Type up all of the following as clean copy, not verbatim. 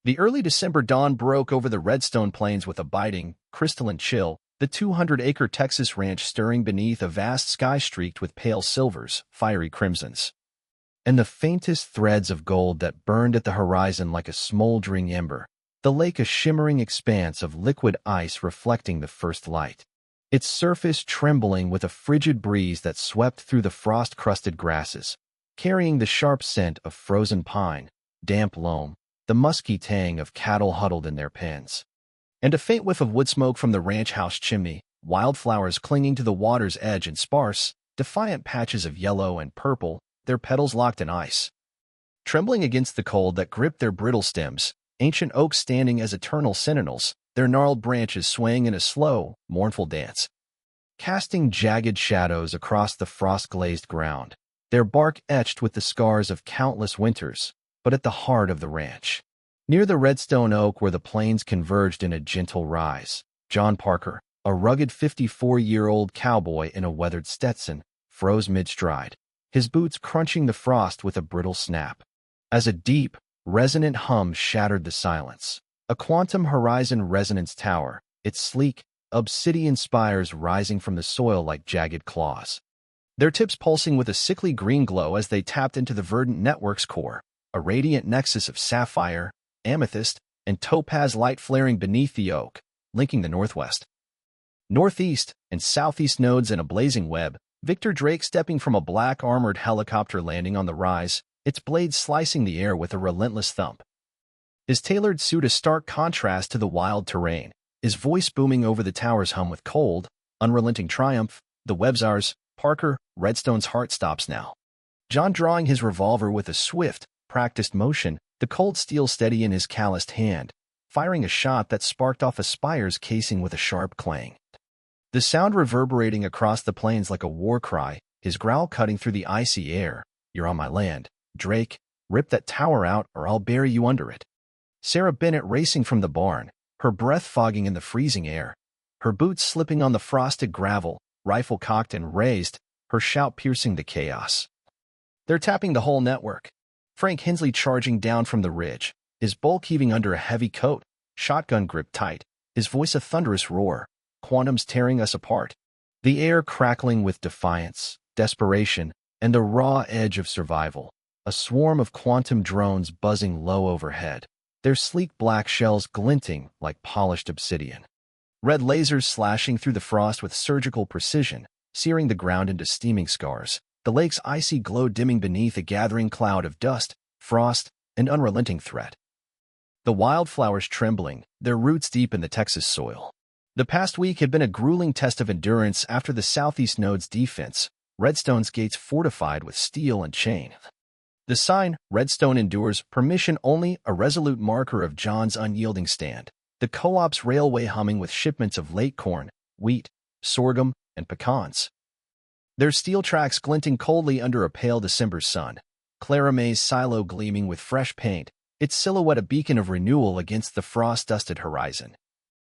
The early December dawn broke over the Redstone Plains with a biting, crystalline chill, the 200-acre Texas ranch stirring beneath a vast sky streaked with pale silvers, fiery crimsons, and the faintest threads of gold that burned at the horizon like a smoldering ember, the lake a shimmering expanse of liquid ice reflecting the first light, its surface trembling with a frigid breeze that swept through the frost-crusted grasses, carrying the sharp scent of frozen pine, damp loam, the musky tang of cattle huddled in their pens, and a faint whiff of wood smoke from the ranch house chimney, wildflowers clinging to the water's edge in sparse, defiant patches of yellow and purple, their petals locked in ice. Trembling against the cold that gripped their brittle stems, ancient oaks standing as eternal sentinels, their gnarled branches swaying in a slow, mournful dance, casting jagged shadows across the frost-glazed ground, their bark etched with the scars of countless winters, but at the heart of the ranch, near the redstone oak where the plains converged in a gentle rise, John Parker, a rugged 54-year-old cowboy in a weathered Stetson, froze mid-stride, his boots crunching the frost with a brittle snap, as a deep, resonant hum shattered the silence. A quantum horizon resonance tower, its sleek, obsidian spires rising from the soil like jagged claws, their tips pulsing with a sickly green glow as they tapped into the verdant network's core, a radiant nexus of sapphire, amethyst, and topaz light flaring beneath the oak, linking the northwest, northeast, and southeast nodes in a blazing web. Victor Drake stepping from a black armored helicopter landing on the rise, its blades slicing the air with a relentless thump. His tailored suit a stark contrast to the wild terrain, his voice booming over the tower's hum with cold, unrelenting triumph. The web's ours, Parker. Redstone's heart stops now. John drawing his revolver with a swift, practiced motion, the cold steel steady in his calloused hand, firing a shot that sparked off a spire's casing with a sharp clang. The sound reverberating across the plains like a war cry, his growl cutting through the icy air. "You're on my land, Drake. Rip that tower out or I'll bury you under it." Sarah Bennett racing from the barn, her breath fogging in the freezing air, her boots slipping on the frosted gravel, rifle cocked and raised, her shout piercing the chaos. "They're tapping the whole network." Frank Hensley charging down from the ridge, his bulk heaving under a heavy coat, shotgun grip tight, his voice a thunderous roar. "Quantum's tearing us apart." The air crackling with defiance, desperation, and the raw edge of survival. A swarm of quantum drones buzzing low overhead, their sleek black shells glinting like polished obsidian. Red lasers slashing through the frost with surgical precision, searing the ground into steaming scars, the lake's icy glow dimming beneath a gathering cloud of dust, frost, and unrelenting threat. The wildflowers trembling, their roots deep in the Texas soil. The past week had been a grueling test of endurance after the southeast node's defense, Redstone's gates fortified with steel and chain. The sign, "Redstone endures, permission only," a resolute marker of John's unyielding stand. The co-op's railway humming with shipments of late corn, wheat, sorghum, and pecans. Their steel tracks glinting coldly under a pale December sun. Clara May's silo gleaming with fresh paint, its silhouette a beacon of renewal against the frost-dusted horizon.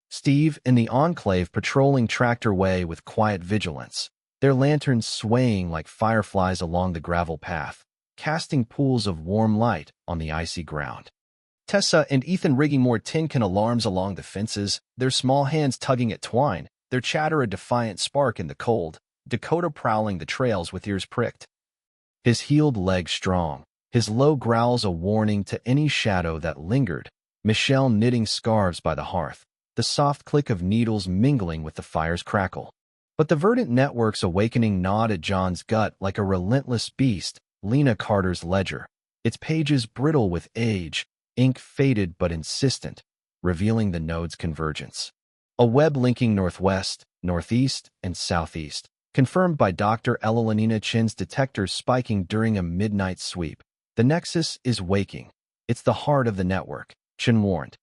Steve and the Enclave patrolling Tractor Way with quiet vigilance, their lanterns swaying like fireflies along the gravel path, casting pools of warm light on the icy ground. Tessa and Ethan rigging more tin can alarms along the fences, their small hands tugging at twine, their chatter a defiant spark in the cold. Dakota prowling the trails with ears pricked, his heeled legs strong, his low growls a warning to any shadow that lingered. Michelle knitting scarves by the hearth, the soft click of needles mingling with the fire's crackle. But the verdant network's awakening gnawed at John's gut like a relentless beast. Lena Carter's ledger, its pages brittle with age, ink faded but insistent, revealing the node's convergence. A web linking northwest, northeast, and southeast, confirmed by Dr. Elenina Chin's detectors spiking during a midnight sweep. The nexus is waking. It's the heart of the network, Chin warned.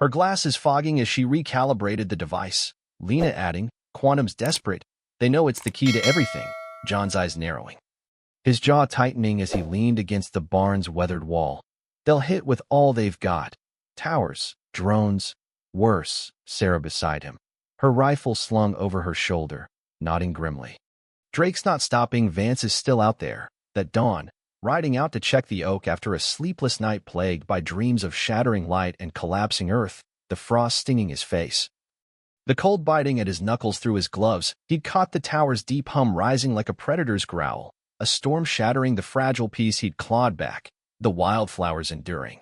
Her glasses fogging as she recalibrated the device. Lena adding, "Quantum's desperate. They know it's the key to everything." John's eyes narrowing, his jaw tightening as he leaned against the barn's weathered wall. "They'll hit with all they've got. Towers, drones, worse." Sarah beside him, her rifle slung over her shoulder, nodding grimly. "Drake's not stopping. Vance is still out there. That dawn, riding out to check the oak after a sleepless night plagued by dreams of shattering light and collapsing earth, the frost stinging his face. The cold biting at his knuckles through his gloves, he'd caught the tower's deep hum rising like a predator's growl, a storm shattering the fragile peace he'd clawed back, the wildflowers enduring.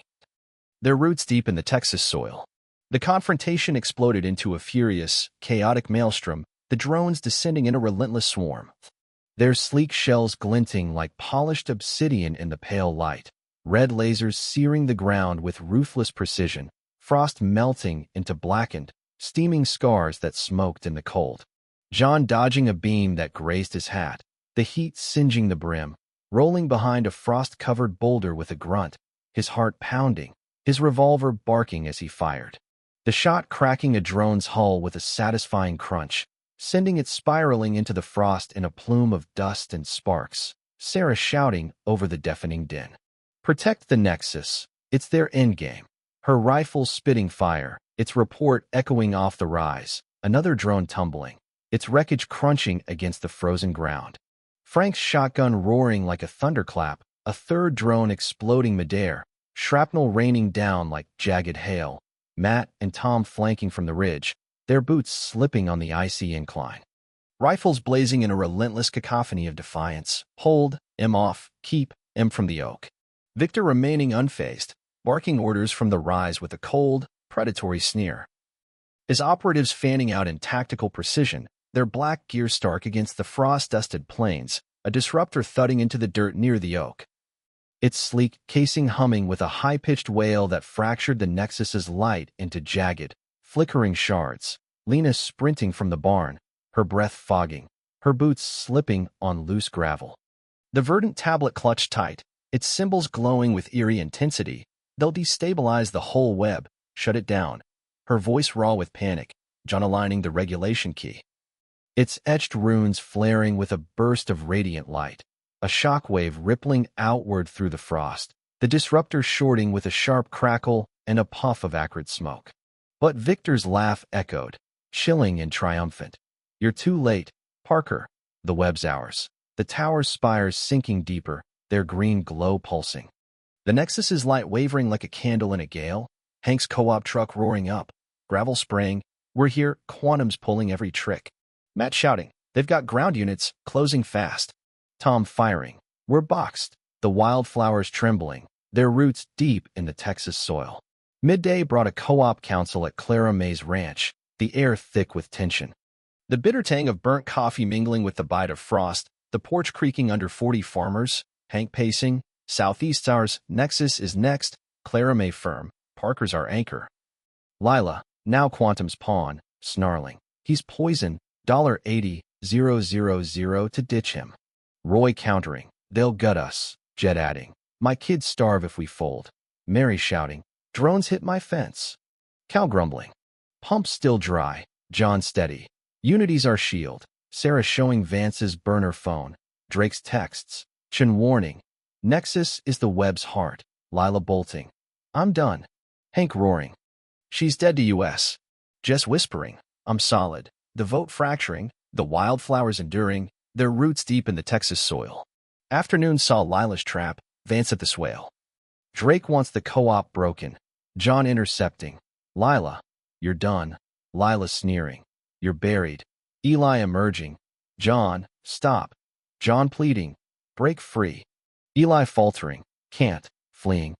Their roots deep in the Texas soil. The confrontation exploded into a furious, chaotic maelstrom, the drones descending in a relentless swarm. Their sleek shells glinting like polished obsidian in the pale light, red lasers searing the ground with ruthless precision, frost melting into blackened, steaming scars that smoked in the cold. John dodging a beam that grazed his hat, the heat singeing the brim, rolling behind a frost-covered boulder with a grunt, his heart pounding, his revolver barking as he fired. The shot cracking a drone's hull with a satisfying crunch, sending it spiraling into the frost in a plume of dust and sparks, Sarah shouting over the deafening din. Protect the Nexus. It's their endgame. Her rifle spitting fire, its report echoing off the rise, another drone tumbling, its wreckage crunching against the frozen ground. Frank's shotgun roaring like a thunderclap, a third drone exploding midair, shrapnel raining down like jagged hail, Matt and Tom flanking from the ridge, their boots slipping on the icy incline. Rifles blazing in a relentless cacophony of defiance. Hold, M off, keep, M from the oak. Victor remaining unfazed, barking orders from the rise with a cold, predatory sneer. His operatives fanning out in tactical precision, their black gear stark against the frost-dusted plains, a disruptor thudding into the dirt near the oak. Its sleek casing humming with a high-pitched wail that fractured the Nexus's light into jagged, flickering shards. Lena sprinting from the barn, her breath fogging, her boots slipping on loose gravel. The verdant tablet clutched tight, its symbols glowing with eerie intensity. They'll destabilize the whole web, shut it down. Her voice raw with panic, John aligning the regulation key. Its etched runes flaring with a burst of radiant light, a shockwave rippling outward through the frost, the disruptor shorting with a sharp crackle and a puff of acrid smoke. But Victor's laugh echoed, chilling and triumphant. You're too late, Parker. The web's ours. The tower's spires sinking deeper, their green glow pulsing. The Nexus's light wavering like a candle in a gale, Hank's co-op truck roaring up, gravel spraying. We're here, Quantum's pulling every trick. Matt shouting, they've got ground units, closing fast. Tom firing, we're boxed. The wildflowers trembling, their roots deep in the Texas soil. Midday brought a co-op council at Clara May's ranch, the air thick with tension. The bitter tang of burnt coffee mingling with the bite of frost, the porch creaking under 40 farmers, Hank pacing, Southeast ours, Nexus is next, Clara May firm, Parker's our anchor. Lila, now Quantum's pawn, snarling. He's poison, $80,000 to ditch him. Roy countering, they'll gut us, Jed adding, my kids starve if we fold. Mary shouting, drones hit my fence. Cal grumbling, pumps still dry, John steady. Unity's our shield. Sarah showing Vance's burner phone, Drake's texts, Chin warning, Nexus is the web's heart. Lila bolting, I'm done. Hank roaring, she's dead to US. Jess whispering, I'm solid. The vote fracturing, the wildflowers enduring, their roots deep in the Texas soil. Afternoon saw Lila's trap, Vance at the swale. Drake wants the co-op broken. John intercepting. Lila, you're done. Lila sneering. You're buried. Eli emerging. John, stop. John pleading. Break free. Eli faltering. Can't. Fleeing.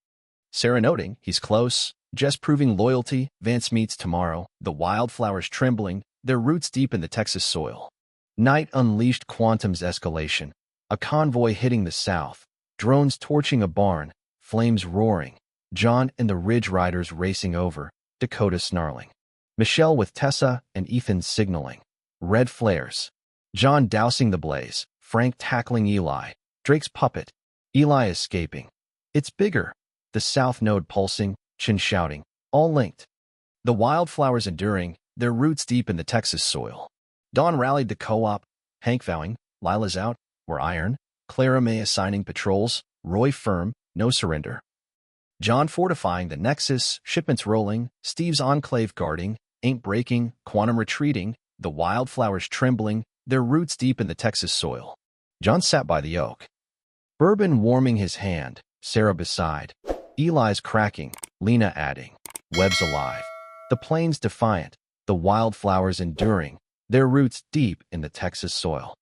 Sarah noting, he's close. Jess proving loyalty. Vance meets tomorrow. The wildflowers trembling, their roots deep in the Texas soil. Night unleashed Quantum's escalation. A convoy hitting the south. Drones torching a barn. Flames roaring. John and the Ridge Riders racing over. Dakota snarling. Michelle with Tessa and Ethan signaling. Red flares. John dousing the blaze. Frank tackling Eli. Drake's puppet. Eli escaping. It's bigger. The south node pulsing. Chin shouting. All linked. The wildflowers enduring, their roots deep in the Texas soil. Dawn rallied the co-op. Hank vowing, Lila's out, we're iron. Clara May assigning patrols. Roy firm, no surrender. John fortifying the Nexus, shipments rolling. Steve's enclave guarding, ain't breaking. Quantum retreating, the wildflowers trembling, their roots deep in the Texas soil. John sat by the oak. Bourbon warming his hand, Sarah beside. Eli's cracking, Lena adding. Webs alive. The plains defiant, the wildflowers enduring, their roots deep in the Texas soil.